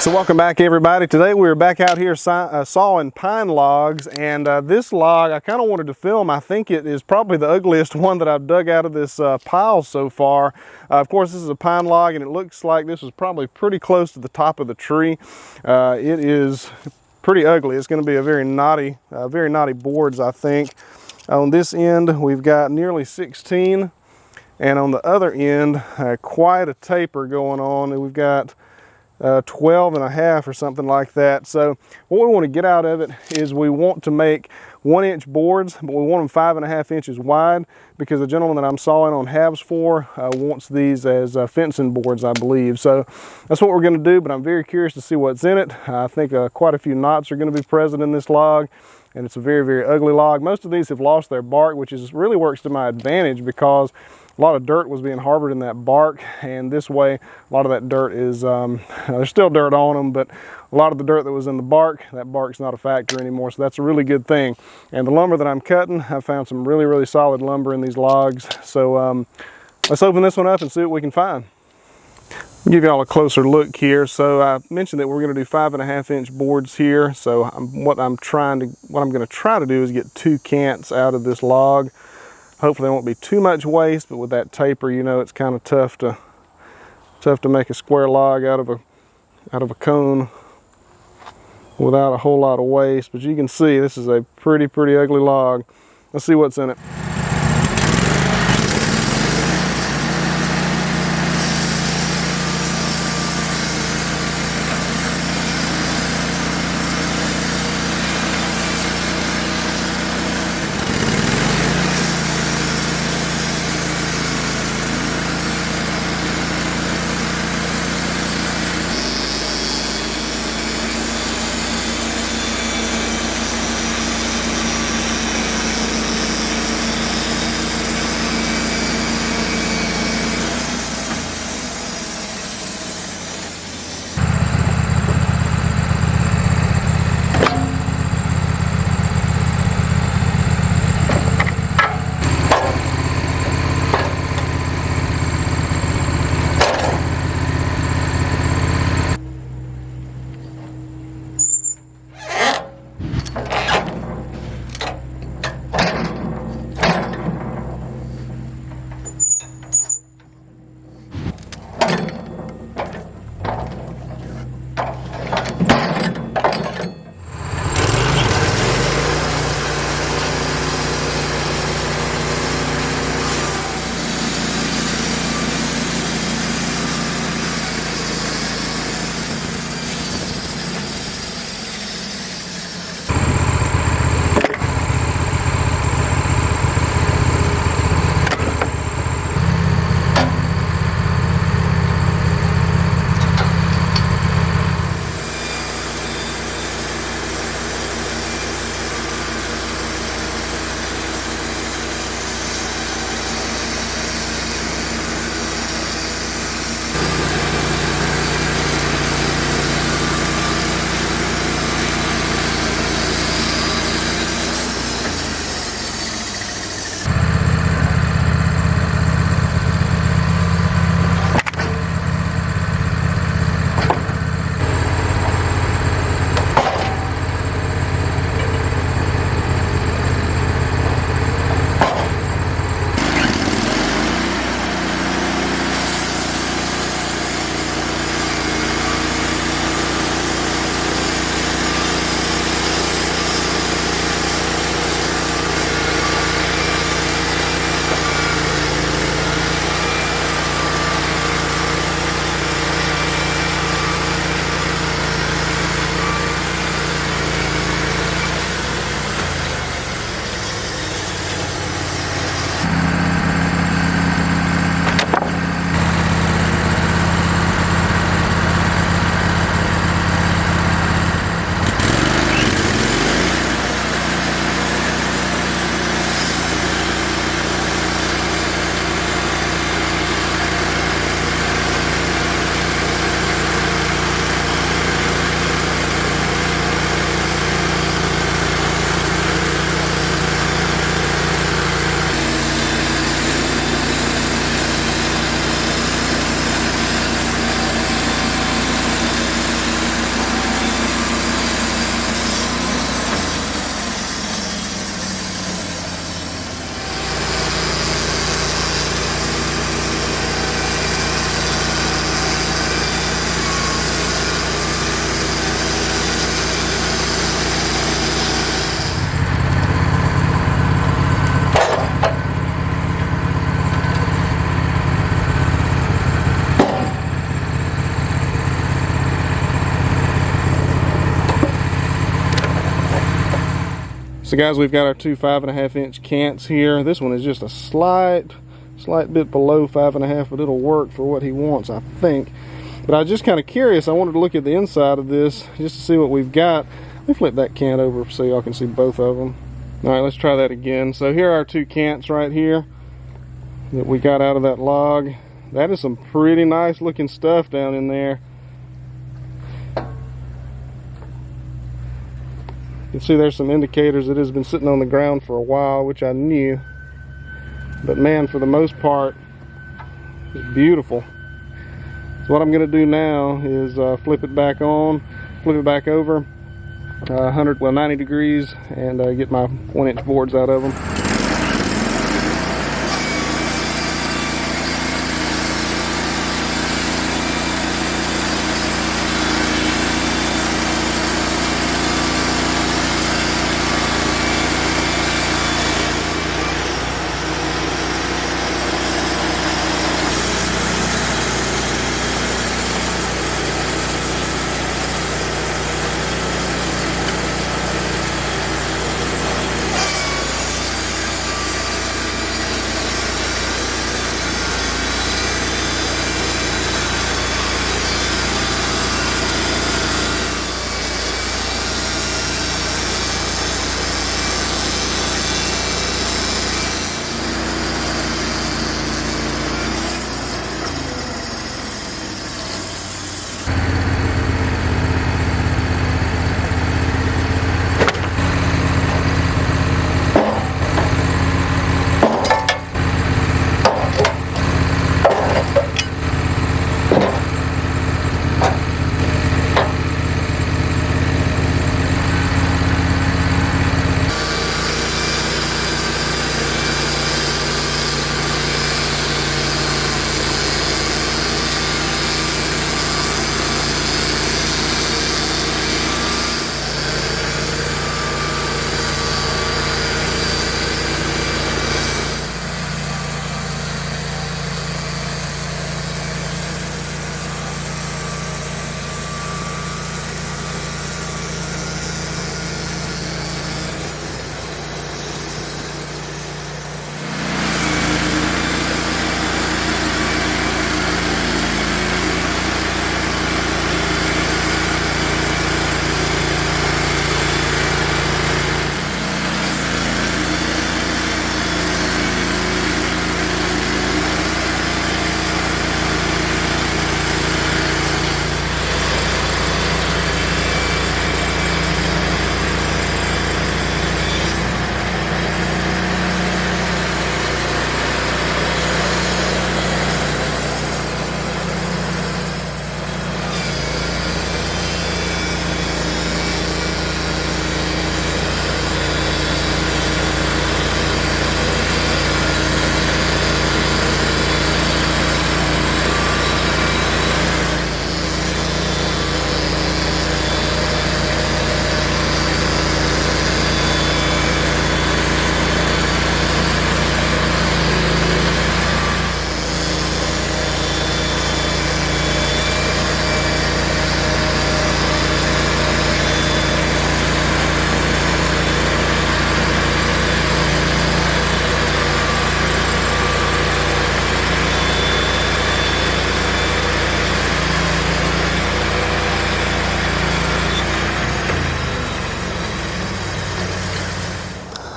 So welcome back, everybody. Today we're back out here sawing pine logs, and this log I kind of wanted to film. I think it is probably the ugliest one that I've dug out of this pile so far. Of course, this is a pine log, and it looks like this was probably pretty close to the top of the tree. It is pretty ugly. It's going to be a very knotty boards, I think. On this end, we've got nearly 16, and on the other end, quite a taper going on. And we've got 12 and a half or something like that. So what we want to get out of it is we want to make 1-inch boards, but we want them 5.5 inches wide, because the gentleman that I'm sawing on halves for wants these as fencing boards, I believe. So that's what we're going to do, but I'm very curious to see what's in it. I think quite a few knots are going to be present in this log, and it's a very, very ugly log. Most of these have lost their bark, which really works to my advantage, because a lot of dirt was being harbored in that bark, and this way a lot of that dirt is, there's still dirt on them, but a lot of the dirt that was in the bark, that bark's not a factor anymore, so that's a really good thing. And the lumber that I'm cutting, I found some really, really solid lumber in these logs. So let's open this one up and see what we can find. I'll give y'all a closer look here. So I mentioned that we're going to do 5.5 inch boards here. So what I'm going to try to do is get 2 cants out of this log. Hopefully there won't be too much waste, but with that taper, you know, it's kind of tough to make a square log out of a cone without a whole lot of waste. But you can see this is a pretty ugly log. Let's see what's in it. So guys, we've got our two 5.5 inch cants here. This one is just a slight bit below 5.5, but it'll work for what he wants, I think. But I was just kind of curious. I wanted to look at the inside of this just to see what we've got. Let me flip that cant over so y'all can see both of them. All right, let's try that again. So here are our two cants right here that we got out of that log. That is some pretty nice looking stuff down in there. You can see there's some indicators that it has been sitting on the ground for a while, which I knew. But man, for the most part, it's beautiful. So what I'm going to do now is flip it back on, flip it back over 90 degrees, and get my 1-inch boards out of them.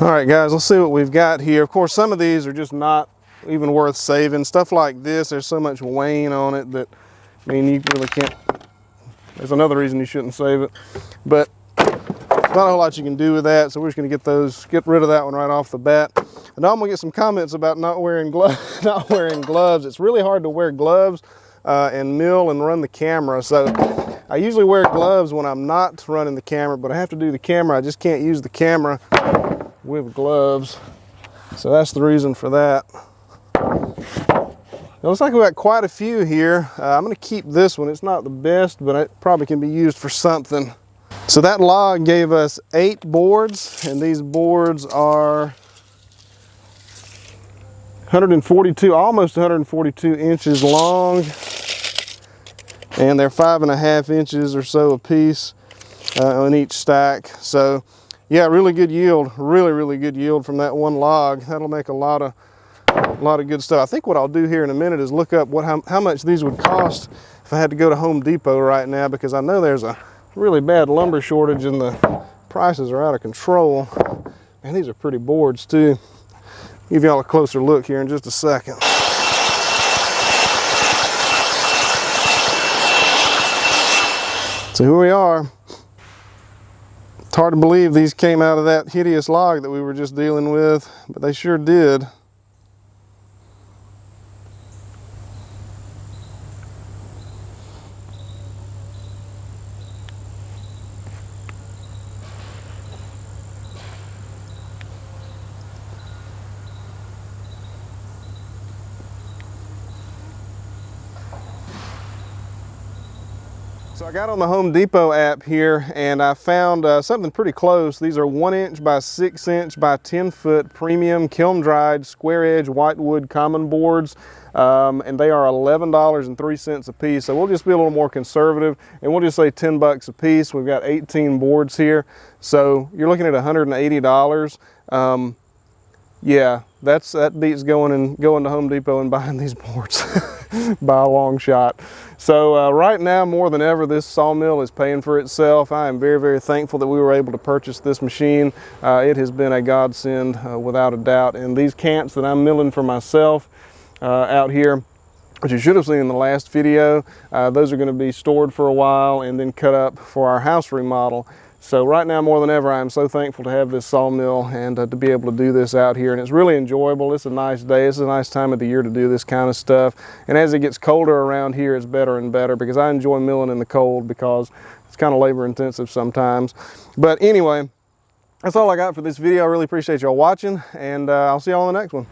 All right guys, let's see what we've got here. Of course, some of these are just not even worth saving. Stuff like this, there's so much wane on it that, I mean, you really can't, there's another reason you shouldn't save it. But not a whole lot you can do with that, so we're just gonna get rid of that one right off the bat. And now I'm gonna get some comments about not wearing gloves. It's really hard to wear gloves and mill and run the camera. So I usually wear gloves when I'm not running the camera, but I have to do the camera. I just can't use the camera with gloves. So that's the reason for that. It looks like we got quite a few here. I'm gonna keep this one. It's not the best, but it probably can be used for something. So that log gave us 8 boards, and these boards are 142, almost 142 inches long, and they're 5.5 inches or so a piece on each stack. So Yeah, really good yield, really good yield from that one log. That'll make a lot of good stuff. I think what I'll do here in a minute is look up how much these would cost if I had to go to Home Depot right now, because I know there's a really bad lumber shortage and the prices are out of control. And these are pretty boards too. Give y'all a closer look here in just a second. So here we are. It's hard to believe these came out of that hideous log that we were just dealing with, but they sure did. So I got on the Home Depot app here and I found something pretty close. These are 1 inch by 6 inch by 10 foot premium kiln dried square edge whitewood common boards. And they are $11.03 a piece. So we'll just be a little more conservative and we'll just say 10 bucks a piece. We've got 18 boards here. So you're looking at $180. Yeah, that beats going to Home Depot and buying these boards by a long shot. So right now, more than ever, this sawmill is paying for itself. I am very thankful that we were able to purchase this machine. It has been a godsend without a doubt. And these cants that I'm milling for myself out here, which you should have seen in the last video, those are going to be stored for a while and then cut up for our house remodel. So right now, more than ever, I am so thankful to have this sawmill and to be able to do this out here. And it's really enjoyable. It's a nice day. It's a nice time of the year to do this kind of stuff. And as it gets colder around here, it's better and better because I enjoy milling in the cold because it's kind of labor intensive sometimes. But anyway, that's all I got for this video. I really appreciate y'all watching, and I'll see y'all in the next one.